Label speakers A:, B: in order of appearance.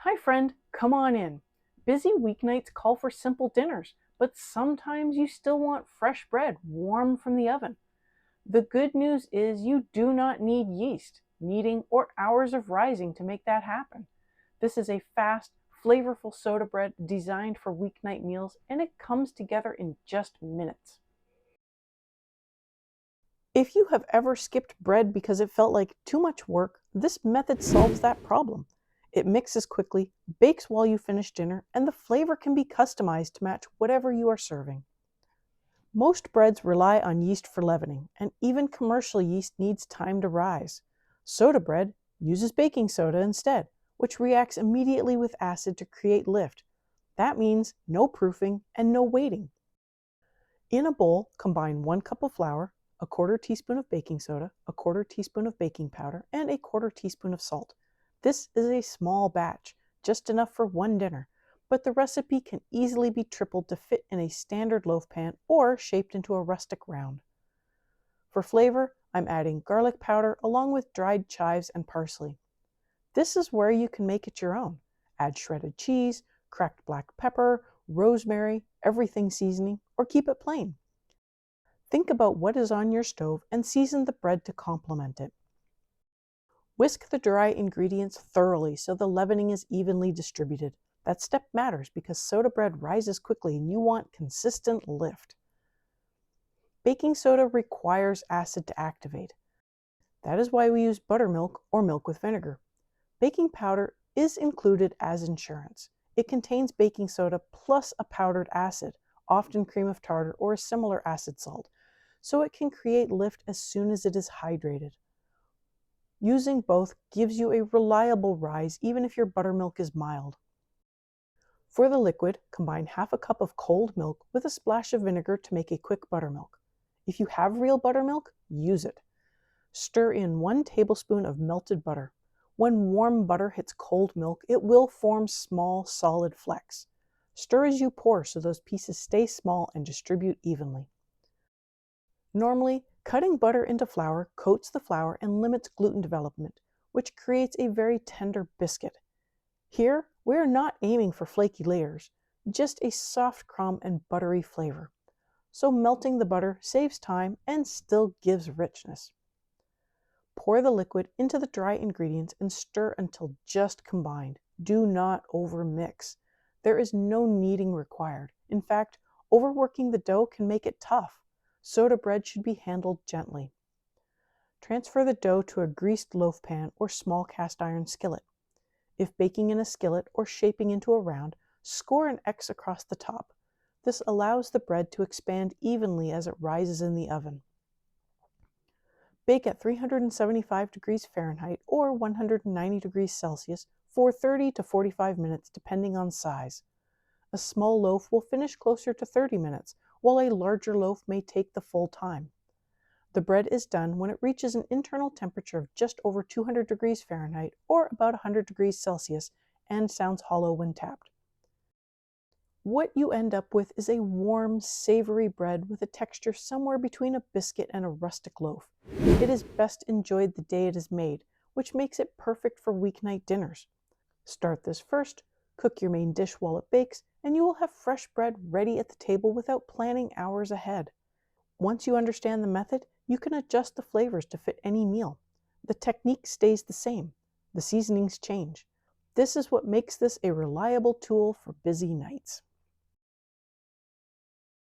A: Hi, friend, come on in. Busy weeknights call for simple dinners, but sometimes you still want fresh bread warm from the oven. The good news is you do not need yeast, kneading, or hours of rising to make that happen. This is a fast, flavorful soda bread designed for weeknight meals, and it comes together in just minutes. If you have ever skipped bread because it felt like too much work, this method solves that problem. It mixes quickly, bakes while you finish dinner, and the flavor can be customized to match whatever you are serving. Most breads rely on yeast for leavening, and even commercial yeast needs time to rise. Soda bread uses baking soda instead, which reacts immediately with acid to create lift. That means no proofing and no waiting. In a bowl, combine 1 cup of flour, a quarter teaspoon of baking soda, a quarter teaspoon of baking powder, and a quarter teaspoon of salt. This is a small batch, just enough for one dinner, but the recipe can easily be tripled to fit in a standard loaf pan or shaped into a rustic round. For flavor, I'm adding garlic powder along with dried chives and parsley. This is where you can make it your own. Add shredded cheese, cracked black pepper, rosemary, everything seasoning, or keep it plain. Think about what is on your stove and season the bread to complement it. Whisk the dry ingredients thoroughly so the leavening is evenly distributed. That step matters because soda bread rises quickly and you want consistent lift. Baking soda requires acid to activate. That is why we use buttermilk or milk with vinegar. Baking powder is included as insurance. It contains baking soda plus a powdered acid, often cream of tartar or a similar acid salt, so it can create lift as soon as it is hydrated. Using both gives you a reliable rise even if your buttermilk is mild. For the liquid, combine half a cup of cold milk with a splash of vinegar to make a quick buttermilk. If you have real buttermilk, use it. Stir in 1 tablespoon of melted butter. When warm butter hits cold milk, it will form small, solid flecks. Stir as you pour so those pieces stay small and distribute evenly. Normally, cutting butter into flour coats the flour and limits gluten development, which creates a very tender biscuit. Here, we are not aiming for flaky layers, just a soft crumb and buttery flavor. So melting the butter saves time and still gives richness. Pour the liquid into the dry ingredients and stir until just combined. Do not overmix. There is no kneading required. In fact, overworking the dough can make it tough. Soda bread should be handled gently. Transfer the dough to a greased loaf pan or small cast iron skillet. If baking in a skillet or shaping into a round, score an X across the top. This allows the bread to expand evenly as it rises in the oven. Bake at 375 degrees Fahrenheit or 190 degrees Celsius for 30 to 45 minutes depending on size. A small loaf will finish closer to 30 minutes, while a larger loaf may take the full time. The bread is done when it reaches an internal temperature of just over 200 degrees Fahrenheit or about 100 degrees Celsius and sounds hollow when tapped. What you end up with is a warm, savory bread with a texture somewhere between a biscuit and a rustic loaf. It is best enjoyed the day it is made, which makes it perfect for weeknight dinners. Start this first, cook your main dish while it bakes, and you will have fresh bread ready at the table without planning hours ahead. Once you understand the method, you can adjust the flavors to fit any meal. The technique stays the same. The seasonings change. This is what makes this a reliable tool for busy nights.